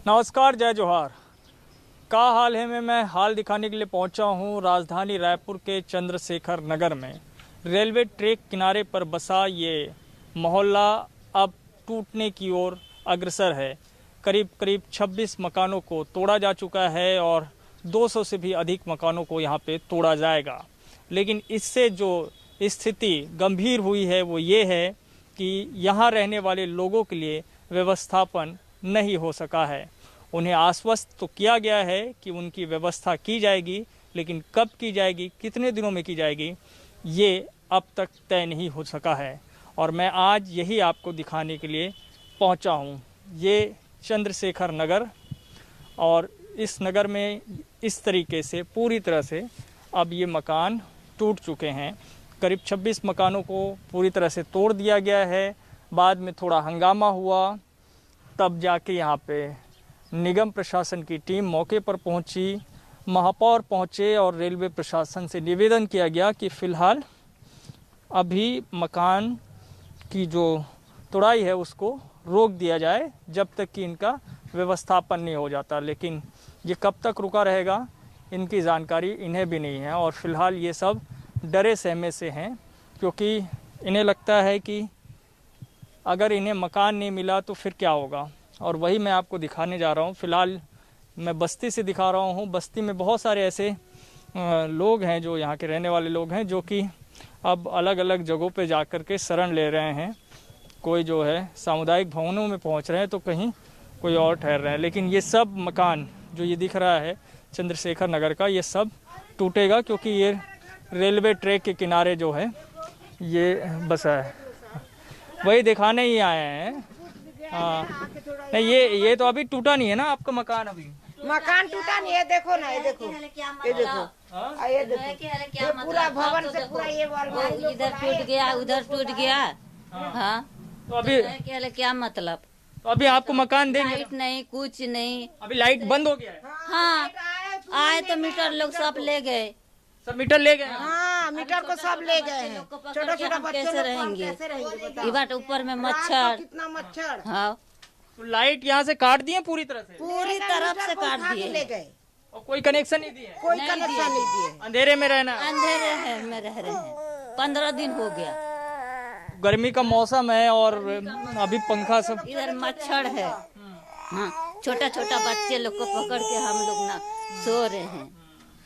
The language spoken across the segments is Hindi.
नमस्कार, जय जोहार। का हाल है में मैं हाल दिखाने के लिए पहुंचा हूं राजधानी रायपुर के चंद्रशेखर नगर में। रेलवे ट्रैक किनारे पर बसा ये मोहल्ला अब टूटने की ओर अग्रसर है। करीब करीब 26 मकानों को तोड़ा जा चुका है और 200 से भी अधिक मकानों को यहां पे तोड़ा जाएगा। लेकिन इससे जो स्थिति गंभीर हुई है वो ये है कि यहाँ रहने वाले लोगों के लिए व्यवस्थापन नहीं हो सका है। उन्हें आश्वस्त तो किया गया है कि उनकी व्यवस्था की जाएगी, लेकिन कब की जाएगी, कितने दिनों में की जाएगी, ये अब तक तय नहीं हो सका है। और मैं आज यही आपको दिखाने के लिए पहुंचा हूं। ये चंद्रशेखर नगर, और इस नगर में इस तरीके से पूरी तरह से अब ये मकान टूट चुके हैं। करीब 26 मकानों को पूरी तरह से तोड़ दिया गया है। बाद में थोड़ा हंगामा हुआ, तब जाके यहाँ पे निगम प्रशासन की टीम मौके पर पहुंची, महापौर पहुंचे और रेलवे प्रशासन से निवेदन किया गया कि फ़िलहाल अभी मकान की जो तोड़ाई है उसको रोक दिया जाए जब तक कि इनका व्यवस्थापन नहीं हो जाता। लेकिन ये कब तक रुका रहेगा इनकी जानकारी इन्हें भी नहीं है। और फ़िलहाल ये सब डरे सहमे से हैं, क्योंकि इन्हें लगता है कि अगर इन्हें मकान नहीं मिला तो फिर क्या होगा। और वही मैं आपको दिखाने जा रहा हूँ। फ़िलहाल मैं बस्ती से दिखा रहा हूँ। बस्ती में बहुत सारे ऐसे लोग हैं जो यहाँ के रहने वाले लोग हैं, जो कि अब अलग अलग जगहों पे जा कर के शरण ले रहे हैं। कोई जो है सामुदायिक भवनों में पहुँच रहे हैं, तो कहीं कोई और ठहर रहे हैं। लेकिन ये सब मकान जो ये दिख रहा है चंद्रशेखर नगर का, ये सब टूटेगा, क्योंकि ये रेलवे ट्रैक के किनारे जो है ये बसा है। वही दिखाने ही आए हैं। हाँ, नहीं ये तो अभी टूटा नहीं है ना आपका मकान? अभी मकान टूटा नहीं है। देखो ना, ये देखो, ये देखो, ये देखो, ये पूरा भवन से पूरा ये वाल इधर टूट गया, उधर टूट गया। हाँ, तो अभी क्या मतलब? तो अभी आपको मकान देंगे? लाइट नहीं, कुछ नहीं। अभी लाइट बंद हो गया है? हाँ, आए तो मीटर लोग सब ले गए। सब मीटर ले गए? हाँ, मीटर को सब ले गए हैं। छोटा छोटा बच्चे कैसे रहेंगे? इबाट ऊपर में मच्छर, कितना मच्छर। हाँ, तो लाइट यहाँ से काट दिए पूरी तरह से? पूरी तरफ से काट ले दिए। गए, और कोई कनेक्शन नहीं दिए? कोई कनेक्शन नहीं दिए। अंधेरे में रहना? अंधेरे है में रह रहे हैं। 15 दिन हो गया। गर्मी का मौसम है और अभी पंखा सब। इधर मच्छर है। हाँ, छोटा छोटा बच्चे लोग को पकड़ के हम लोग ना सो रहे हैं।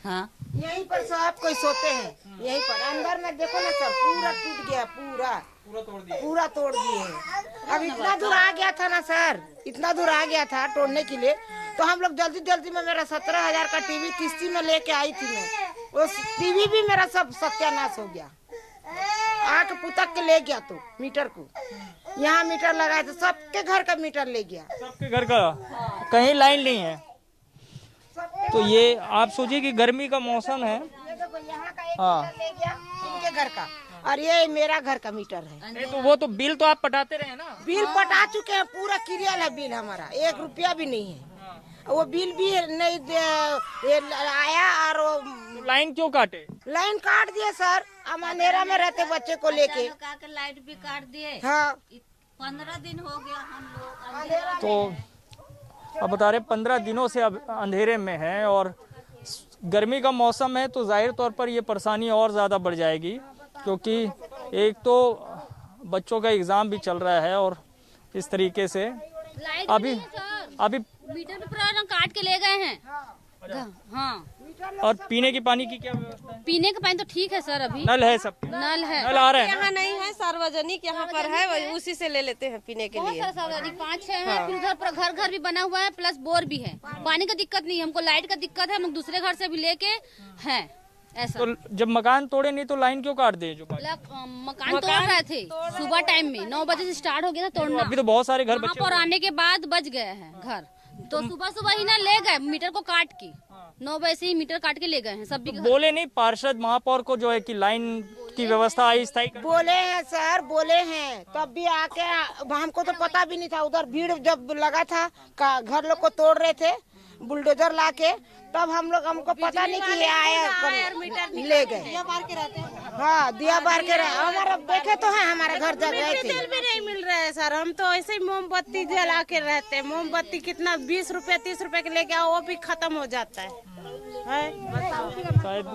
हाँ, यहीं पर सब कोई सोते हैं। यहीं पर अंदर में देखो ना, सब पूरा टूट गया, पूरा तोड़ दिए? पूरा तोड़ दिए हैं। अब इतना दूर आ गया था ना सर, इतना दूर आ गया था तोड़ने के लिए, तो हम लोग जल्दी जल्दी में, मेरा 17,000 का टीवी किस्ती में लेके आई थी मैं। वो टीवी भी मेरा सब सत्यानाश हो गया। आके पुतक के ले गया, तो मीटर को यहाँ मीटर लगाया था, सबके घर का मीटर ले गया। सबके घर का? कहीं लाइन नहीं है? तो ये आप सोचिए कि गर्मी का मौसम है। ये देखो, यहाँ का एक हाँ। मीटर ले गया उनके घर का, और ये मेरा घर का मीटर है। नहीं, तो वो तो बिल तो आप पटाते रहे ना? बिल पटा चुके हैं, पूरा क्लियर है बिल हमारा, 1 रुपया भी नहीं है। वो बिल भी नहीं आया। और वो लाइन क्यों काटे? लाइन काट दिए सर, हम अंधेरा में रहते बच्चे को लेके। लाइट भी काट दिए। हाँ, 15 दिन हो गया हम लोग। तो अब बता रहे 15 दिनों से अब अंधेरे में है, और गर्मी का मौसम है, तो जाहिर तौर पर ये परेशानी और ज़्यादा बढ़ जाएगी, क्योंकि एक तो बच्चों का एग्ज़ाम भी चल रहा है, और इस तरीके से अभी मीटर पे पूरा काट के ले गए हैं। हाँ, और पीने की पानी की क्या व्यवस्था है? पीने का पानी तो ठीक है सर, अभी नल है? सब नल है। नल आ रहे हैं ना? यहाँ नहीं है, सार्वजनिक यहाँ पर है, वही उसी से ले लेते हैं पीने के बहुत लिए। सारा सार्वजनिक 5-6 है। फिर उधर पर घर घर भी बना हुआ है, प्लस बोर भी है। पानी का दिक्कत नहीं है हमको, लाइट का दिक्कत है, हम लोग दूसरे घर से भी लेके हैं। ऐसा तो जब मकान तोड़े नहीं तो लाइन क्यों काट दिए? जो मकान तोड़ रहे थे सुबह टाइम में 9 बजे से स्टार्ट हो गया था तोड़ना। अभी तो बहुत सारे घर वहाँ पर आने के बाद बच गए हैं घर, तो सुबह सुबह ही ना ले गए मीटर को काट के। 9 बजे से ही मीटर काट के ले गए हैं सब भी। बोले नहीं पार्षद महापौर को जो है कि लाइन की व्यवस्था अस्थायी कर? बोले हैं सर, बोले हैं, तब भी आके हमको तो पता भी नहीं था। उधर भीड़ जब लगा था, घर लोग को तोड़ रहे थे, बुलडोजर लाके, तब हम लोग, हमको पता नहीं कि ये आया ले गए। हाँ, दिया बार के हमारा देखे तो है, हमारा घर जल रहे थे। तेल भी नहीं मिल रहा है सर, हम तो ऐसे ही मोमबत्ती जला के रहते हैं। मोमबत्ती कितना 20 रुपए 30 रुपए के लेके आओ, वो भी खत्म हो जाता है। शायद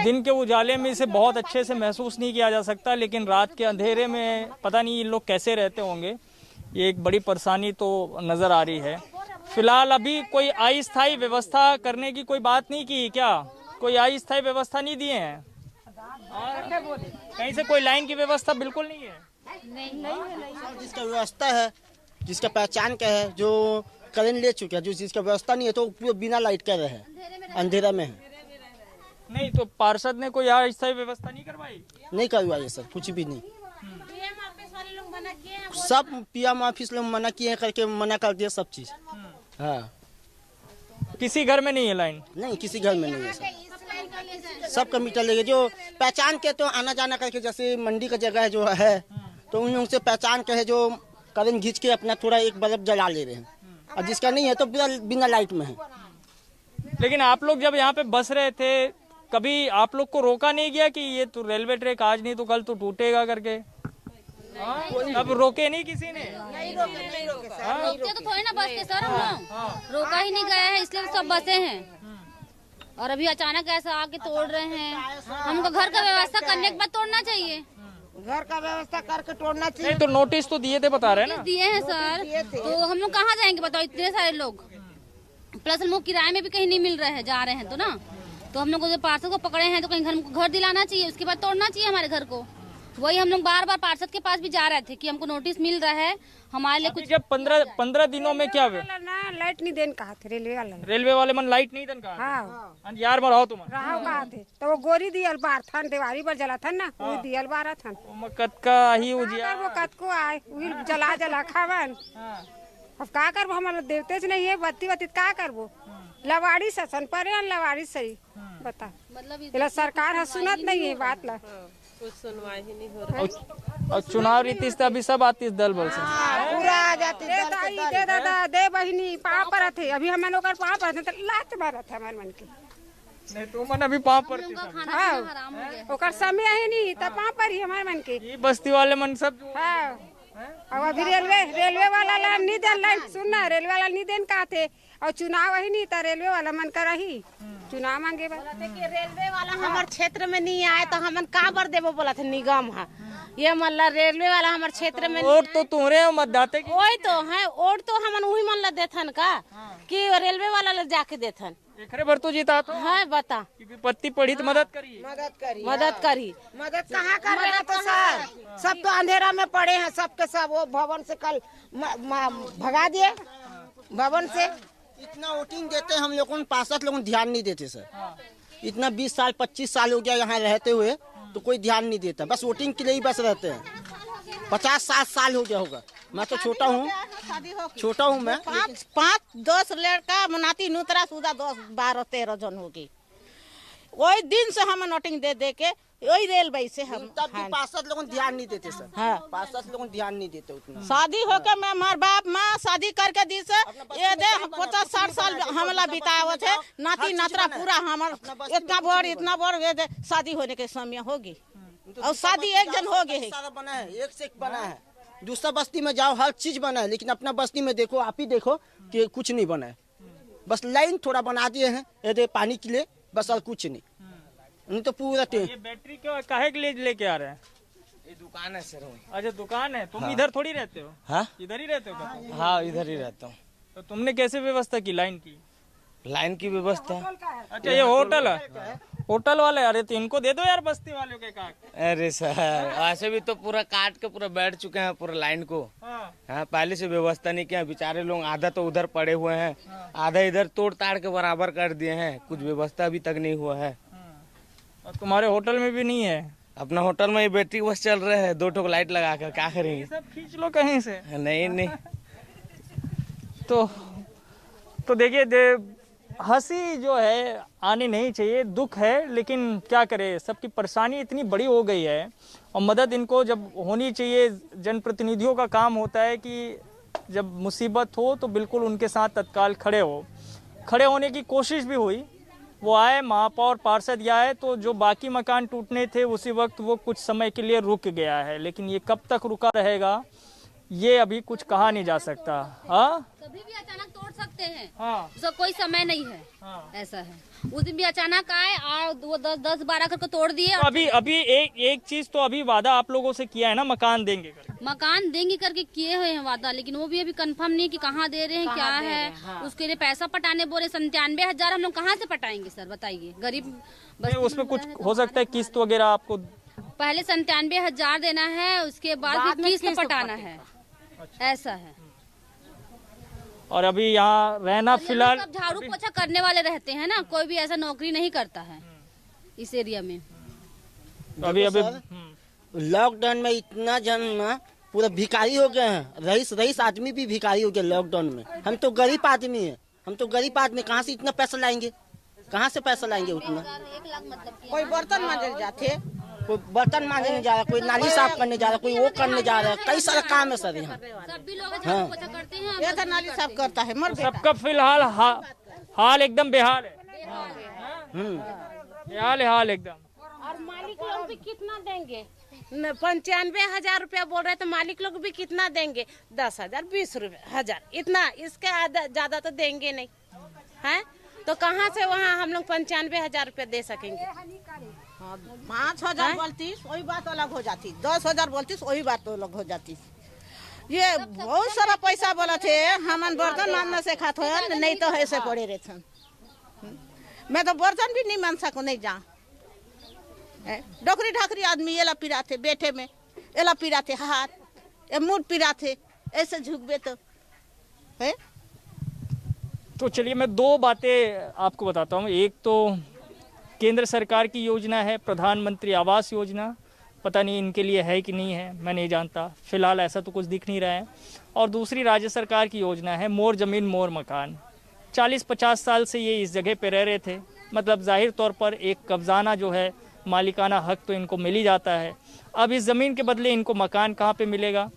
दिन के उजाले में इसे बहुत अच्छे से महसूस नहीं किया जा सकता, लेकिन रात के अंधेरे में पता नहीं ये लोग कैसे रहते होंगे। ये एक बड़ी परेशानी तो नजर आ रही है। फिलहाल अभी कोई अस्थायी व्यवस्था करने की कोई बात नहीं की क्या? कोई अस्थायी व्यवस्था नहीं दिए हैं? कहीं से कोई लाइन की व्यवस्था बिल्कुल नहीं है? जिसका व्यवस्था है, जिसका पहचान का है, जो करेंट ले चुके हैं, जो जिसका व्यवस्था नहीं है तो बिना लाइट का रहे, अंधेरा में है। नहीं तो पार्षद ने कोई अस्थायी व्यवस्था नहीं करवाई? नहीं करवाई सर, कुछ भी नहीं। सब पीएम ऑफिस लोग मना किए, करके मना कर दिया सब चीज। हाँ, किसी घर में नहीं है लाइन? नहीं, किसी घर में नहीं है सर। सबका मीटर लेके, जो पहचान के तो आना जाना करके, जैसे मंडी का जगह जो है तो उन लोगों से पहचान के है, जो करंट घींच के अपना थोड़ा एक बल्ब जला ले रहे हैं, और जिसका नहीं है तो बिना लाइट में है। लेकिन आप लोग जब यहाँ पे बस रहे थे, कभी आप लोग को रोका नहीं गया कि ये तो रेलवे ट्रैक आज नहीं तो कल तो टूटेगा करके? अब रोके नहीं किसी ने? रोकते तो थोड़ी ना बस के सर, हम लोग रोका ही नहीं गया है, इसलिए सब बसे हैं। और अभी अचानक ऐसा आके तोड़ रहे हैं। हमको घर का व्यवस्था करने के बाद तोड़ना चाहिए। घर का व्यवस्था करके तोड़ना चाहिए। नहीं तो नोटिस तो दिए थे, बता रहे हैं ना? दिए हैं सर, तो हम लोग कहाँ जाएंगे बताओ, इतने सारे लोग, प्लस हम लोग किराए में भी कहीं नहीं मिल रहे हैं, जा रहे हैं तो ना, तो हम लोग जो पार्षद को पकड़े हैं तो कहीं घर दिलाना चाहिए, उसके बाद तोड़ना चाहिए हमारे घर को। वही हम लोग बार बार पार्षद के पास भी जा रहे थे कि हमको नोटिस मिल रहा है हमारे लिए कुछ। जब 15 दिनों में क्या हुआ? ना लाइट नहीं देन कहा थे रेलवे वाले मन लाइट नहीं देन कहा? हाँ, यार में रहो तुम कहा थे तो वो गोरी दियल बार थन, दिवाली पर जला थन ना, वो दियल बार थन, कत का ही उजिया वो कत को आए वही जला खावन। अब का करबो, हमारे देवते से नहीं है, बत्ती बत्ती का करबो, लवाड़ी ससन पर लवाड़ी सही बता, मतलब सरकार सुनत नहीं है बात ला, कुछ सुनवाई ही नहीं हो रहा। और चुनाव रीति से अभी सब आती दल बल से पूरा आ जाती। दे दाई दे दादा दे बहिनी पाँव पर थे, अभी हमारे ओकर पाँव पर थे, लात मारत है हमारे मन के। नहीं तो मन अभी पाँव पर हाँ, ओकर समय है नहीं तब पाँव पर ही हमारे मन के। ये बस्ती वाले मन सब। हाँ, अब अभी रेलवे वाला ला नहीं देन लाइन, सुनना रेलवे वाला नहीं देन का थे, और चुनाव ही नहीं था, रेलवे वाला मन कर ही चुनाव मांगे रेलवे वाला हमारे क्षेत्र में नहीं आए तो हमन का बर देवो बोला थे निगम है, ये मतलब रेलवे वाला हमारे क्षेत्र में वोट तो तुम्हारे मतदाते की। वही तो है, वोट तो हमन वही मन ला देथन का कि रेलवे वाला ले जाके देथन। एकरे भर तो जीता तो है बता, विपत्ति पड़ी तो मदद करी। मदद करी मदद कहाँ कर रहे हैं तो सर, सब तो अंधेरा में पड़े हैं, सबके सब। वो भवन से कल भगा दिए, भवन से। इतना वोटिंग देते हम लोगों को, पार्षद लोगों ध्यान नहीं देते सर। इतना 20 साल 25 साल हो गया यहाँ रहते हुए तो कोई ध्यान नहीं देता, बस वोटिंग के लिए ही बस रहते हैं। 50-60 साल हो गया होगा, मैं तो छोटा हूँ मैं। 5-10 लड़का मनाती नूतरा सुधा 10-12-13 जन होगी, वही दिन से हम वोटिंग दे के वही रेलवे से हम। तब भी पार्षद लोगों ध्यान नहीं देते सर। हाँ, पार्षद लोगों ध्यान नहीं देते उतना। शादी होके मैं हमार बाप माँ शादी करके दी से ये दे 50-60 साल हमला बिताया थे, नाती नातरा पूरा हमार इतना बड़ ये दे शादी होने के समय होगी, और शादी एक जन हो गए सारा बना है, एक से एक बना है। दूसरा बस्ती में जाओ हर चीज बना है, लेकिन अपना बस्ती में देखो, आप ही देखो कि कुछ नहीं बना है। बस लाइन थोड़ा बना दिए हैं ये पानी के लिए, बस और कुछ नहीं तो पूरा ये बैटरी क्यों काहे के लिए लेके आ रहे हैं? ये दुकान है सर। अच्छा दुकान है, तुम इधर थोड़ी रहते हो? हाँ, इधर ही रहते हो? हाँ इधर ही रहता हूँ। तो तुमने कैसे व्यवस्था की लाइन की? लाइन की व्यवस्था। अच्छा ये होटल है, होटल वाले? अरे तो इनको दे दो यार बस्ती वालों के काट। अरे सर ऐसे भी तो पूरा काट के पूरा बैठ चुके हैं पूरा लाइन को। हाँ, पहले से व्यवस्था नहीं किया, बेचारे लोग आधा तो उधर पड़े हुए हैं, आधा इधर तोड़ ताड़ के बराबर कर दिए हैं, कुछ व्यवस्था अभी तक नहीं हुआ है। और तुम्हारे होटल में भी नहीं है? अपना होटल में ये बैटरी बस चल रहे हैं, 2 ठो लाइट लगा कर, क्या करेंगे? सब खींच लो कहीं से। नहीं तो देखिए हंसी जो है आनी नहीं चाहिए, दुख है, लेकिन क्या करे, सबकी परेशानी इतनी बड़ी हो गई है और मदद इनको जब होनी चाहिए। जनप्रतिनिधियों का काम होता है कि जब मुसीबत हो तो बिल्कुल उनके साथ तत्काल खड़े होने की कोशिश भी हुई। वो आए, महापौर पार्षद आए, तो जो बाकी मकान टूटने थे उसी वक्त वो कुछ समय के लिए रुक गया है, लेकिन ये कब तक रुका रहेगा ये अभी कुछ कहा नहीं जा सकता। हाँ, कभी भी अचानक तोड़ सकते हैं। हाँ, उसका कोई समय नहीं है। हाँ। ऐसा है, उस दिन भी अचानक आए और वो 10-12 करके तोड़ दिए। तो अभी एक चीज तो अभी वादा आप लोगों से किया है ना, मकान देंगे करके। मकान देंगे करके किए हुए हैं वादा, लेकिन वो भी अभी कंफर्म नहीं है कि कहाँ दे रहे हैं, क्या है। हाँ। उसके लिए पैसा पटाने बोले 97,000, हम लोग कहाँ से पटाएंगे सर, बताइए। गरीब उसमें कुछ हो सकता है किस्त वगैरह आपको पहले 97,000 देना है, उसके बाद किस्त पटाना है। ऐसा है। और अभी यहाँ रहना फिलहाल सब झाड़ू पोछा करने वाले रहते हैं ना, कोई भी ऐसा नौकरी नहीं करता है इस एरिया में। अभी लॉकडाउन में इतना जन ना पूरा भिखारी हो गए हैं। रईस आदमी भी भिखारी हो गए लॉकडाउन में। हम तो गरीब आदमी है, कहाँ से इतना पैसा लाएंगे, कहाँ से पैसा लाएंगे उतना। कोई बर्तन मांजने जाते, कोई बर्तन मांजने जा रहा, कोई नाली साफ करने जा रहा, कोई वो करने जा रहा है। कई सारा काम है सर यहाँ। सभी लोग झाड़ू पोछा करते हैं। ये तो नाली साफ करता है, मर गया। सबका फिलहाल हाल एकदम बेहाल है। हाल एकदम। और मालिक लोग भी कितना देंगे? 95,000 रुपया बोल रहे, तो मालिक लोग भी कितना देंगे? 10,000, 20,000, इतना। इसके ज्यादा तो देंगे नहीं है, तो कहाँ से वहाँ हम लोग 95,000 रुपया दे सकेंगे? 5,000 बोलती वही बात अलग हो जाती, 10,000 बोलती वही बात अलग हो जाती। ये बहुत सारा पैसा बोला थे, हमन बर्तन मानना से खाते हैं, नहीं तो ऐसे पड़े रहते। मैं तो बर्तन भी नहीं मान सकूँ, नहीं जा। डोकरी ढाकरी आदमी एला पिराते बैठे में, एला पिराते हाथ, मुंह पिराते, ऐसे झुकबे तो है। तो चलिए मैं दो बातें आपको बताता हूँ। एक तो केंद्र सरकार की योजना है प्रधानमंत्री आवास योजना, पता नहीं इनके लिए है कि नहीं है, मैं नहीं जानता, फिलहाल ऐसा तो कुछ दिख नहीं रहा है। और दूसरी राज्य सरकार की योजना है मोर ज़मीन मोर मकान। 40-50 साल से ये इस जगह पे रह रहे थे, मतलब जाहिर तौर पर एक कब्जाना जो है मालिकाना हक तो इनको मिल ही जाता है। अब इस ज़मीन के बदले इनको मकान कहाँ पे मिलेगा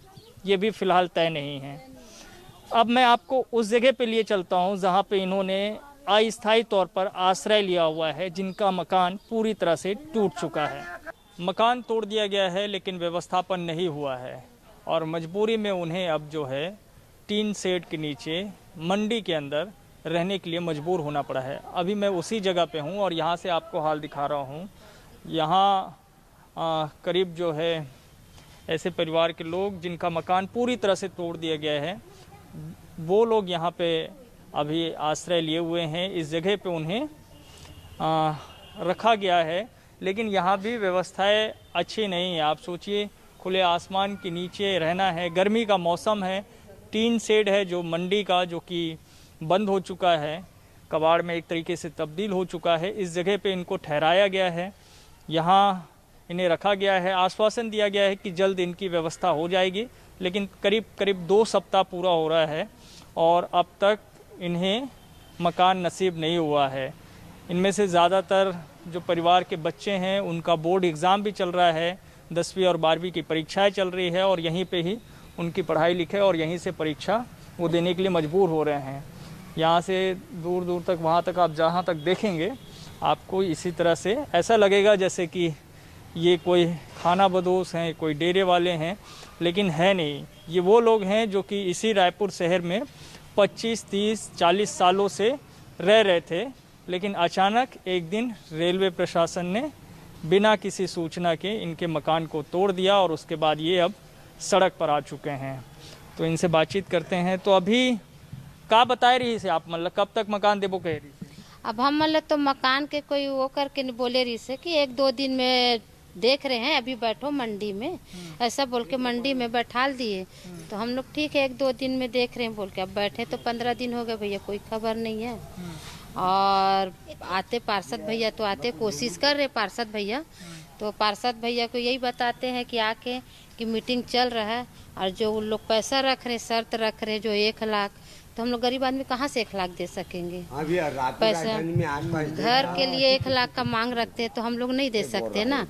ये भी फ़िलहाल तय नहीं है। अब मैं आपको उस जगह पे लिए चलता हूँ जहाँ पे इन्होंने अस्थायी तौर पर आश्रय लिया हुआ है, जिनका मकान पूरी तरह से टूट चुका है। मकान तोड़ दिया गया है लेकिन व्यवस्थापन नहीं हुआ है और मजबूरी में उन्हें अब जो है टीन शेड के नीचे मंडी के अंदर रहने के लिए मजबूर होना पड़ा है। अभी मैं उसी जगह पे हूँ और यहाँ से आपको हाल दिखा रहा हूँ। यहाँ करीब जो है ऐसे परिवार के लोग जिनका मकान पूरी तरह से तोड़ दिया गया है, वो लोग यहाँ पे अभी आश्रय लिए हुए हैं। इस जगह पे उन्हें रखा गया है, लेकिन यहाँ भी व्यवस्थाएं अच्छी नहीं है। आप सोचिए, खुले आसमान के नीचे रहना है, गर्मी का मौसम है, टीन शेड है जो मंडी का, जो कि बंद हो चुका है, कबाड़ में एक तरीके से तब्दील हो चुका है। इस जगह पे इनको ठहराया गया है, यहाँ इन्हें रखा गया है। आश्वासन दिया गया है कि जल्द इनकी व्यवस्था हो जाएगी, लेकिन करीब 2 सप्ताह पूरा हो रहा है और अब तक इन्हें मकान नसीब नहीं हुआ है। इनमें से ज़्यादातर जो परिवार के बच्चे हैं उनका बोर्ड एग्ज़ाम भी चल रहा है, 10वीं और 12वीं की परीक्षाएं चल रही है और यहीं पे ही उनकी पढ़ाई लिखाई और यहीं से परीक्षा वो देने के लिए मजबूर हो रहे हैं। यहाँ से दूर दूर तक, वहाँ तक आप जहाँ तक देखेंगे आपको इसी तरह से ऐसा लगेगा जैसे कि ये कोई खाना बदोश हैं, कोई डेरे वाले हैं, लेकिन है नहीं। ये वो लोग हैं जो कि इसी रायपुर शहर में 25, 30, 40 सालों से रह रहे थे, लेकिन अचानक एक दिन रेलवे प्रशासन ने बिना किसी सूचना के इनके मकान को तोड़ दिया और उसके बाद ये अब सड़क पर आ चुके हैं। तो इनसे बातचीत करते हैं। तो अभी का बता रही से आप, मतलब कब तक मकान देबो कह रही? अब हम मतलब तो मकान के कोई वो करके बोले रही से कि 1-2 दिन में देख रहे हैं, अभी बैठो मंडी में, ऐसा बोल के मंडी में बैठाल दिए। तो हम लोग ठीक है 1-2 दिन में देख रहे हैं बोल के, अब बैठे तो 15 दिन हो गए भैया, कोई खबर नहीं है। और आते पार्षद भैया तो आते, कोशिश कर रहे पार्षद भैया, तो पार्षद भैया को यही बताते हैं कि आके कि मीटिंग चल रहा है और जो उन लोग पैसा रख रहे, शर्त रख रहे जो 1 लाख, तो हम लोग गरीब आदमी कहाँ से 1 लाख दे सकेंगे? अभी पैसा घर के लिए 1 लाख का मांग रखते तो हम लोग नहीं दे सकते ना।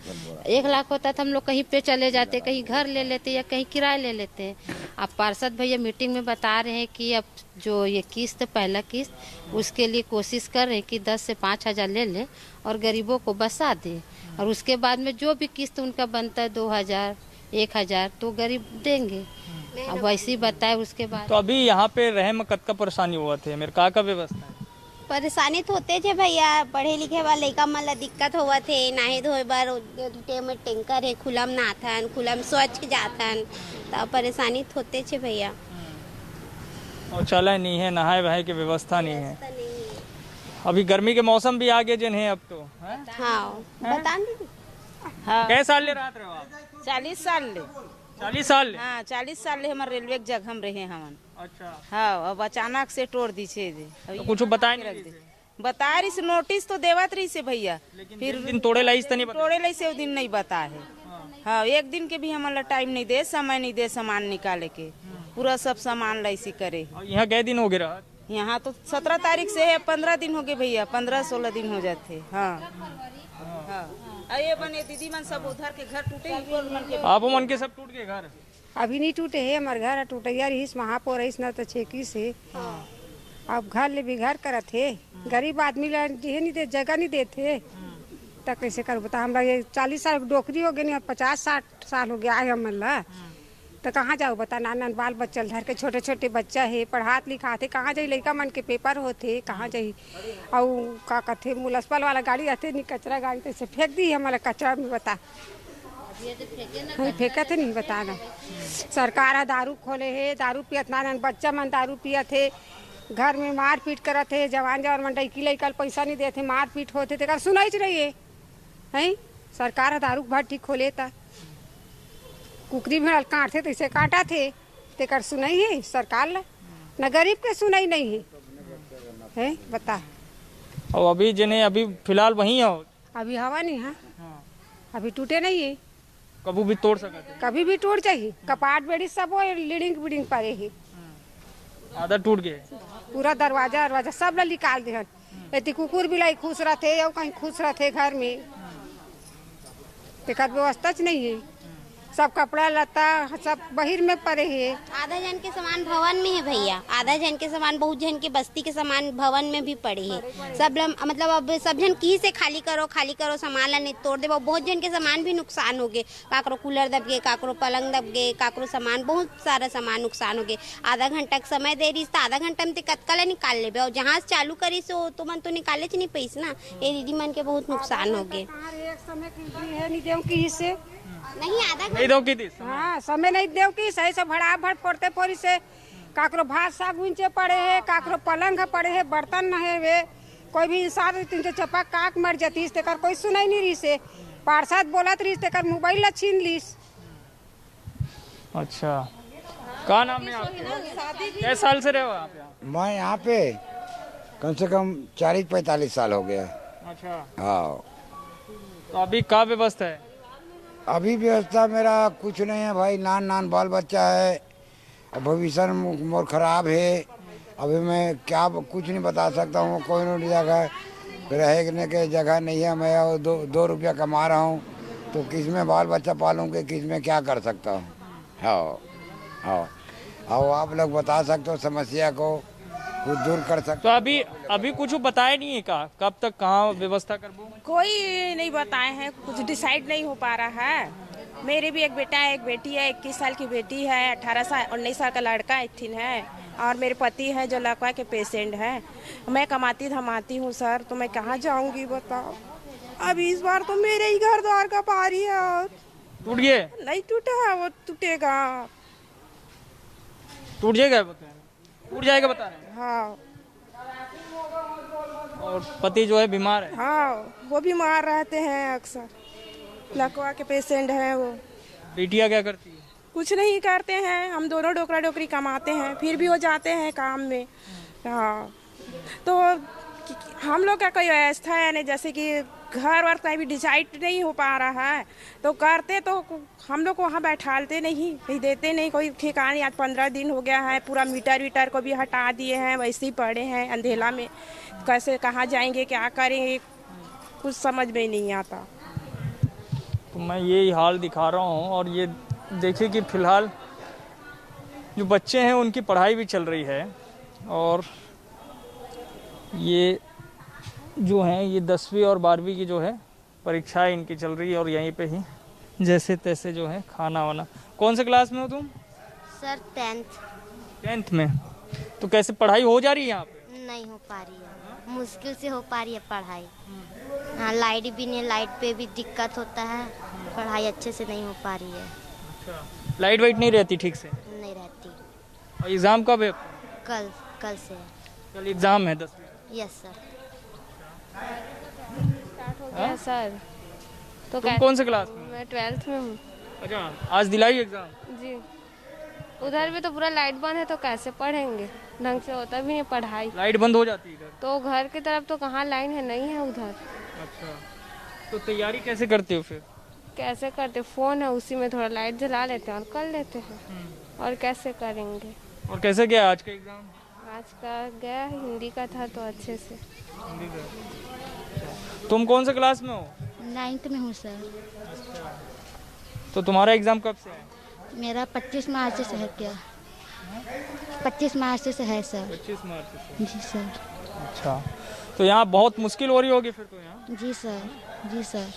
1 लाख होता तो हम लोग कहीं पे चले जाते, कहीं घर ले लेते या कहीं किराए ले लेते। अब पार्षद भैया मीटिंग में बता रहे हैं कि अब जो ये किस्त, पहला किस्त, उसके लिए कोशिश कर रहे हैं कि 10 से 5 हज़ार ले ले और गरीबों को बसा दे, और उसके बाद में जो भी किस्त उनका बनता है 2000, 1000 तो गरीब देंगे। अब वैसे ही बताए उसके बाद। तो अभी यहाँ पे रहम कतका परेशानी हुआ थे, मेरे का व्यवस्था है? परेशानी तो होते थे भैया, पढ़े लिखे वाले लइका मन ला दिक्कत होवा थे, नहाए धोए बर में टैंकर है, खुलम नहाथन, खुलम स्वच्छ जाथन, तो परेशानी तो होते थे भैया। शौचालय नहीं है, नहाए वहाए की व्यवस्था नहीं है। अभी गर्मी के मौसम भी आ गए जिन है अब तो है? हाँ बता दीदी। हाँ कै साल ले रहे हो आप? 40 साल ले। 40 साल ले? हाँ 40 साल ले हमारे रेलवे के जगह में रहे हमन। अच्छा। हाँ अब अचानक से तोड़ दी छे तो कुछ बताए नहीं? बता रही से नोटिस तो देवत रही से भैया, फिर दिन तोड़े लाइस तो नहीं बता? तोड़े लाई से वो दिन नहीं बता है। हाँ 1 दिन के भी हमारा टाइम नहीं दे, समय नहीं दे सामान निकाले के, पूरा सब सामान लाइसी करे। यहाँ कै दिन हो गए रहा? यहाँ तो 17 तारीख से है, 15 दिन हो गए भैया, 15-16 दिन हो जाते। हाँ हाँ ये बने दीदी मन सब उधर के घर टूटे, आप मन के सब टूट गए घर? अभी नहीं टूटे है, हमारे घर टूटिया रहीस, महापौर रहीस न तो छेकी से। अब घर ले भी घर करत है, गरीब आदमी ला नहीं दे, जगह नहीं देते तो कैसे कर बता। हमरा ये 40 साल डोकरी हो गई, 50-60 साल हो गया है हमन ला, तो कहाँ जाओ बता। नाना बाल बच्चा धर के, छोटे छोटे बच्चा है, पढ़ात लिखाते, कहाँ जाई लड़का मन के पेपर होते, कहाँ जाई। और का कहते मुलसपल वाला गाड़ी आते नहीं, कचरा गाड़ी तो ऐसे फेंक दी हमारा कचरा में बता, फेंका थे नहीं बताना। सरकार दारू खोले है, दारू पियत नाना बच्चा मन दारू पियत है, घर में मार पीट करत है, जवान मन डैकी लइका पैसा नहीं देते, मार पीट होते तेकर सुनाई रही है। सरकार दारू भट्टी खोले था, कुकरी भेड़ काटते तैसे काटा थे, तेकर सुनाई है सरकार ला, न गरीब के सुनाई नहीं है बता। और अभी जिन्हें अभी फिलहाल वही हो? अभी हवा नहीं है, अभी टूटे नहीं है, कभी भी तोड़ सकते, कभी भी टूट जाये। कपाट बेड़ी सब वो लीडिंग बिडिंग पड़े है, आधा टूट गए, पूरा दरवाजा सब ला निकाल दे। इतनी कुकुर बिलाई खुश रहते या कहीं खुश रहते घर में, तेकर व्यवस्था नहीं है। सब कपड़ा लता सब बहिर में पड़े है। आधा जन के सामान भवन में है भैया, आधा जन के सामान, बहुत जन के बस्ती के सामान भवन में भी पड़े है। सब मतलब अब सब जन की से खाली करो सामान ला नहीं तोड़ दे। बहुत जन के सामान भी नुकसान हो गए, काकरो कूलर दब गए, काकरो पलंग दब गए, काकरो सामान, बहुत सारा सामान नुकसान हो गए। आधा घंटा का समय दे रही, आधा घंटा में कतका ला निकाल ले, और जहाँ चालू करी सो तो मन तो निकाले नहीं पैसा ना। ये दीदी मन के बहुत नुकसान हो गए। नहीं आधा नहीं दो की थी। हाँ समय नहीं देव की सही से भड़ा भड़ फोड़ते पोरी से, काकरो भात साग ऊंचे पड़े है, काकरो पलंग पड़े है, बर्तन न है वे, कोई भी इंसान तीन चपा काक मर जाती तेकर कोई सुनाई नहीं रही से। पार्षद बोलत रही तेकर मोबाइल ला छीन लीस। अच्छा का नाम है आपका? कैसे साल से रहे हो आप यहाँ? मैं यहाँ पे कम से कम 40-45 साल हो गया। अच्छा हाँ। तो अभी क्या व्यवस्था है? अभी व्यवस्था मेरा कुछ नहीं है भाई, नान बाल बच्चा है, भविष्य मोर खराब है। अभी मैं क्या कुछ नहीं बता सकता हूँ, कोई नहीं जगह रहने के जगह नहीं है। मैं 2 रुपया कमा रहा हूँ, तो किस में बाल बच्चा पालूंगे, किस में क्या कर सकता हूँ। हाँ हाँ, और आप लोग बता सकते हो समस्या को कुछ दूर कर सकते। तो अभी कुछ बताया नहीं है का कब तक कहाँ व्यवस्था करबो? कोई नहीं बताए हैं, कुछ डिसाइड नहीं हो पा रहा है। मेरे भी एक बेटा है, एक बेटी है, 21 साल की बेटी है, 18 साल 19 साल का लड़का इथिन है, और मेरे पति है जो लकवा के पेशेंट है। मैं कमाती धमाती हूँ सर, तो मैं कहाँ जाऊँगी बताओ। अभी इस बार तो मेरे ही घर द्वार का पारी है। टूट गए? नहीं टूटा है, वो टूटेगा, टूट जाएगा बता, टूट जाएगा बता रहे। हाँ। और पति जो है बीमार है? हाँ वो बीमार रहते हैं अक्सर, लकवा के पेशेंट हैं वो। बेटियाँ क्या करती है? कुछ नहीं करते हैं, हम दोनों डोकरा डोकरी कमाते हैं, फिर भी वो जाते हैं काम में। हाँ तो हम लोग का कोई व्यवस्था है नहीं, जैसे कि घर वर का भी डिसाइड नहीं हो पा रहा है। तो करते तो हम लोग को वहाँ बैठालते नहीं, कहीं देते नहीं कोई ठिकाने। आज 15 दिन हो गया है, पूरा मीटर वीटर को भी हटा दिए हैं, वैसे ही पड़े हैं अंधेला में। कैसे कहाँ जाएंगे, क्या करेंगे, कुछ समझ में नहीं आता। तो मैं यही हाल दिखा रहा हूँ। और ये देखिए कि फ़िलहाल जो बच्चे हैं उनकी पढ़ाई भी चल रही है, और ये जो हैं ये 10वीं और 12वीं की जो है परीक्षाएं इनकी चल रही है, और यहीं पे ही जैसे तैसे जो है खाना वाना। कौन से क्लास में हो तुम? सर 10th में। तो कैसे पढ़ाई हो जा रही है यहाँ पे? नहीं हो पा रही है, मुश्किल से हो पा रही है पढ़ाई। हाँ, लाइट भी नहीं, लाइट पे भी दिक्कत होता है, पढ़ाई अच्छे से नहीं हो पा रही है। अच्छा, लाइट वाइट नहीं रहती ठीक से? नहीं रहती। और एग्ज़ाम कब है? कल से। कल एग्ज़ाम है 10वीं? Yes sir. स्टार्ट हो गया सर। तो तुम कौन से क्लास में? मैं 12th में हूँ। अच्छा, आज दिलाई एग्ज़ाम? जी। उधर भी तो पूरा लाइट बंद है, तो कैसे पढ़ेंगे? ढंग से होता भी नहीं पढ़ाई। लाइट बंद हो जाती है इधर? तो घर की तरफ तो कहाँ लाइन है, नहीं है उधर। अच्छा, तो तैयारी कैसे करते हो फिर? कैसे करते, फोन है उसी में थोड़ा लाइट जला लेते हैं और कर लेते हैं। और कैसे करेंगे? और कैसे गया आज का एग्ज़ाम? आज का गया, हिंदी का था तो अच्छे से। हिंदी का। तुम कौन से क्लास में हो? 9th में हूँ सर। तो तुम्हारा एग्ज़ाम कब से है? मेरा 25 मार्च से है। क्या 25 मार्च से है सर? 25 मार्च से। जी सर। अच्छा, तो यहाँ बहुत मुश्किल हो रही होगी फिर तो यहाँ? जी सर, जी सर।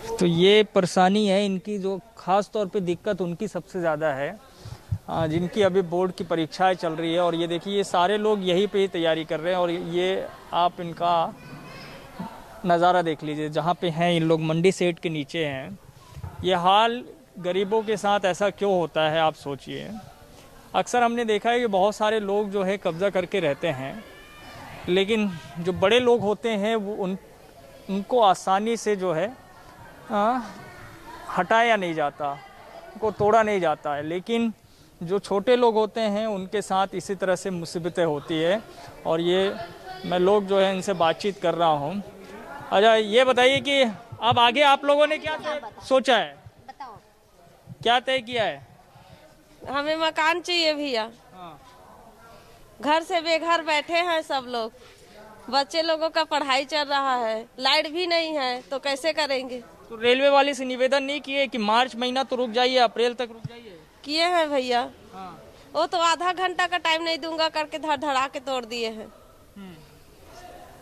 तो ये परेशानी है इनकी, जो ख़ास तौर पे दिक्कत उनकी सबसे ज़्यादा है, जिनकी अभी बोर्ड की परीक्षाएं चल रही है। और ये देखिए ये सारे लोग यहीं पे ही तैयारी कर रहे हैं। और ये आप इनका नज़ारा देख लीजिए, जहाँ पे हैं इन लोग मंडी सेट के नीचे हैं। ये हाल गरीबों के साथ ऐसा क्यों होता है आप सोचिए। अक्सर हमने देखा है कि बहुत सारे लोग जो है कब्ज़ा करके रहते हैं, लेकिन जो बड़े लोग होते हैं वो उनको आसानी से जो है हटाया नहीं जाता, उनको तोड़ा नहीं जाता है। लेकिन जो छोटे लोग होते हैं उनके साथ इसी तरह से मुसीबतें होती है। और ये मैं लोग जो है इनसे बातचीत कर रहा हूँ। अच्छा, ये बताइए कि अब आगे आप लोगों ने क्या सोचा है? बताओ। क्या तय किया है? हमें मकान चाहिए भैया। घर से बेघर बैठे हैं सब लोग, बच्चे लोगों का पढ़ाई चल रहा है, लाइट भी नहीं है, तो कैसे करेंगे? तो रेलवे वाले से निवेदन नहीं किए कि मार्च महीना तो रुक जाइए, अप्रैल तक रुक जाइए? किए हैं भैया। वो तो आधा घंटा का टाइम नहीं दूंगा करके धड़ के तोड़ दिए हैं।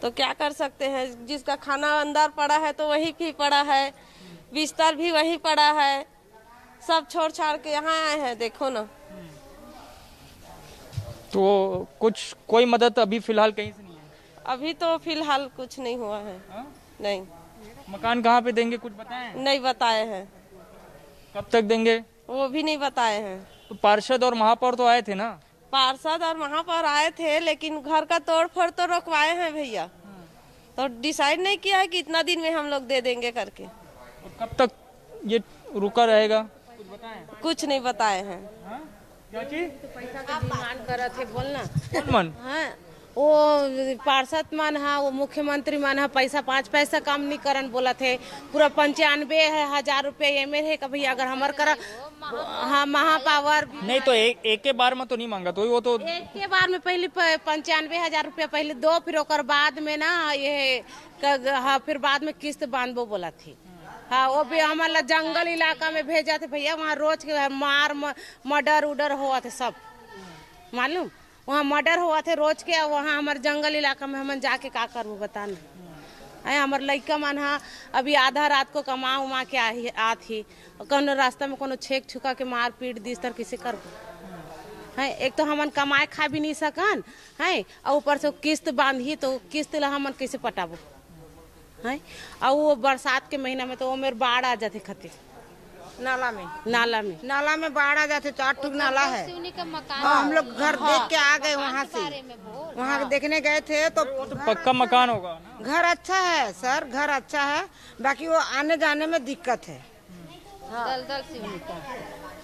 तो क्या कर सकते हैं, जिसका खाना अंदर पड़ा है तो वही भी पड़ा है, बिस्तर भी वही पड़ा है, सब छोड़ छाड़ के यहाँ आए हैं, देखो ना। तो कोई मदद अभी फिलहाल कहीं से नहीं है? अभी तो फिलहाल कुछ नहीं हुआ है। नहीं। मकान कहाँ पे देंगे कुछ बताएं? नहीं बताए हैं। कब तक देंगे? वो भी नहीं बताए हैं। तो पार्षद और महापौर तो आए थे ना? पार्षद और महापौर आए थे, लेकिन घर का तोड़ फोड़ तो रोकवाए हैं भैया। तो डिसाइड नहीं किया है कि इतना दिन में हम लोग दे देंगे करके। और कब तक ये रुका रहेगा? कुछ बताएं? कुछ नहीं बताए हैं। क्या चीज? पैसा का डिमांड कर थे, बोलना। कौन मन? हाँ, वो पार्षद मन है, वो मुख्यमंत्री मन है, पैसा 5 पैसा कम नहीं करन बोला थे। पूरा 95,000 रुपये एम है कभी अगर हमार कर। हाँ, महापावर नहीं तो एक के बार में तो नहीं मांगा, तो वो तो एक के बार में पहले 95,000 रुपया पहले दो, फिर ओकर बाद में ना ये हाँ, फिर बाद में किस्त बांधबो बोला थी। हाँ, वो भी हमारा जंगल इलाका में भेजा थे भैया, वहाँ रोज के मार मर्डर उडर हुआ थे सब, मालूम? वहाँ मर्डर हुआ थे रोज के। वहाँ हमारे जंगल इलाका में हम जाके का करबो बताना है। हमारे लड़का मन हा अभी आधा रात को कमा उमा के आती, कौन रास्ता में कोनो छेक छुका के मार पीट दी, तर किसे करबो है? एक तो हमन कमाए खा भी नहीं सकन है, और ऊपर से किस्त बांधी, तो किस्त ला हमन कैसे पटाबो है? और वो बरसात के महीना में तो वो मेरे बाढ़ आ जाते खते नाला में बाढ़ आ जाते। 4 टूक नाला है। हम लोग घर देख के आ गए वहाँ से, वहाँ देखने गए थे। तो पक्का मकान होगा ना? घर अच्छा है सर, घर अच्छा है, बाकी वो आने जाने में दिक्कत है। दलदल सिवनी का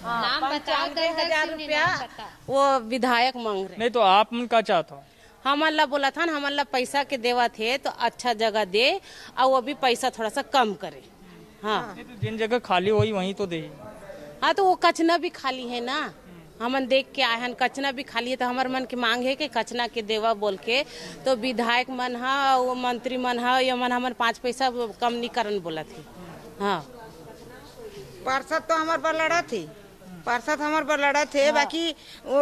नाम बताओ। 95,000 रुपया वो विधायक मांग रहे। नहीं तो आप मन का चाहता हो? हमला बोला था ना, हमला पैसा के देवा थे तो अच्छा जगह दे और वो भी पैसा थोड़ा सा कम करे। हाँ तो जिन जगह खाली हुई वहीं तो दे। हाँ तो वो कचना भी खाली है ना, हमन देख के आए हैं कचना भी खाली है, तो हमारे मन की मांग है कि कचना के देवा बोल के। तो विधायक मन है, वो मंत्री मन है, ये मन हमारे 5 पैसा कम नहीं करन बोला थी। हाँ पार्षद तो हमारे पर लड़ा थी, पार्षद हमारे पर लड़ा थे। बाकी वो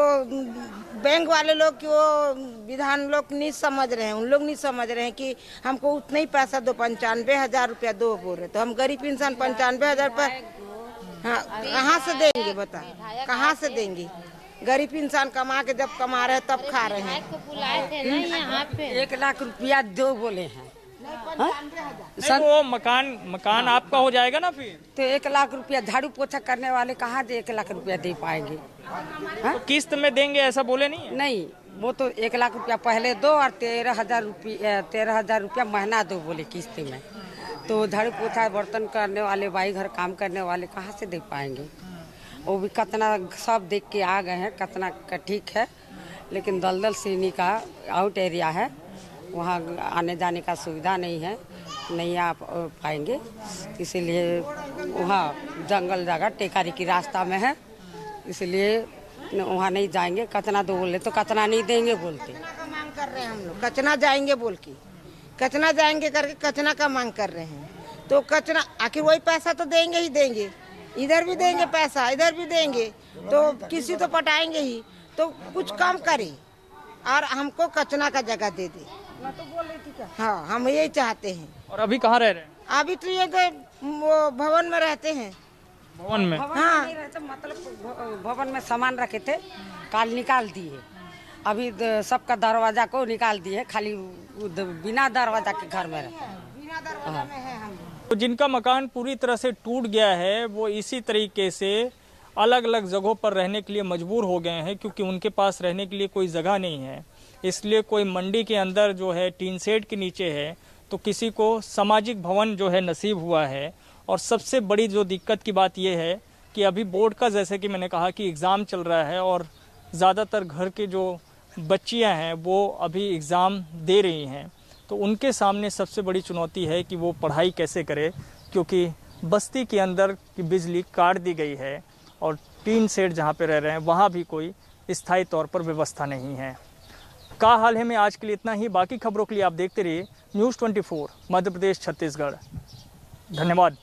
बैंक वाले लोग की वो विधान लोग नहीं समझ रहे हैं, उन लोग नहीं समझ रहे हैं कि हमको उतना ही पैसा दो, 95,000 रुपया दो बोल रहे। तो हम गरीब इंसान 95,000 रुपया हाँ कहाँ से देंगे बता, कहाँ से देंगे? गरीब इंसान कमा के जब कमा रहे तब खा रहे हैं। बुलाए थे ना यहाँ पे 1 लाख रुपया दो बोले हैं। सर वो मकान आपका हो जाएगा ना फिर? तो 1 लाख रुपया झाड़ू पोछा करने वाले कहाँ से 1 लाख रुपया दे पाएंगे? तो किस्त में देंगे ऐसा बोले नहीं? नहीं, वो तो 1 लाख रुपया पहले दो और 13,000 रुपया महीना दो बोले किस्त में। तो झाड़ू पोछा बर्तन करने वाले, भाई घर काम करने वाले कहाँ से दे पाएंगे? वो भी कितना सब देख के आ गए हैं, कितना का ठीक है, लेकिन दलदल सीनी का आउट एरिया है, वहाँ आने जाने का सुविधा नहीं है, नहीं आ पाएंगे। इसीलिए वहाँ जंगल जगह टेकारी की रास्ता में है, इसलिए वहाँ नहीं जाएंगे। कचना दो बोले तो कचना नहीं देंगे बोलते। कचना का मांग कर रहे हैं हम लोग, कचना जाएंगे बोल के, कचना जाएंगे करके कचना का मांग कर रहे हैं। तो कचना आखिर वही पैसा तो देंगे ही देंगे, इधर भी देंगे पैसा, इधर भी देंगे, तो किसी तो पटाएंगे ही। तो कुछ कम करे और हमको कचना का जगह दे दे। हाँ हम यही चाहते हैं। और अभी कहाँ रह रहे हैं? अभी तो ये वो भवन में रहते हैं। भवन में? हाँ मतलब भवन में सामान रखे थे, काल निकाल दिए। अभी सबका दरवाजा को निकाल दिए, खाली बिना दरवाजा के घर में रहते हैं। बिना दरवाजा में है हम। तो जिनका मकान पूरी तरह से टूट गया है वो इसी तरीके से अलग अलग जगहों पर रहने के लिए मजबूर हो गए हैं, क्योंकि उनके पास रहने के लिए कोई जगह नहीं है। इसलिए कोई मंडी के अंदर जो है टीन शेड के नीचे है, तो किसी को सामाजिक भवन जो है नसीब हुआ है। और सबसे बड़ी जो दिक्कत की बात यह है कि अभी बोर्ड का, जैसे कि मैंने कहा, कि एग्ज़ाम चल रहा है और ज़्यादातर घर के जो बच्चियां हैं वो अभी एग्ज़ाम दे रही हैं। तो उनके सामने सबसे बड़ी चुनौती है कि वो पढ़ाई कैसे करे, क्योंकि बस्ती के अंदर की बिजली काट दी गई है और टीन शेड जहाँ पे रह रहे हैं वहाँ भी कोई स्थायी तौर पर व्यवस्था नहीं है। का हाल है में आज के लिए इतना ही। बाकी खबरों के लिए आप देखते रहिए News 24 मध्य प्रदेश छत्तीसगढ़। धन्यवाद।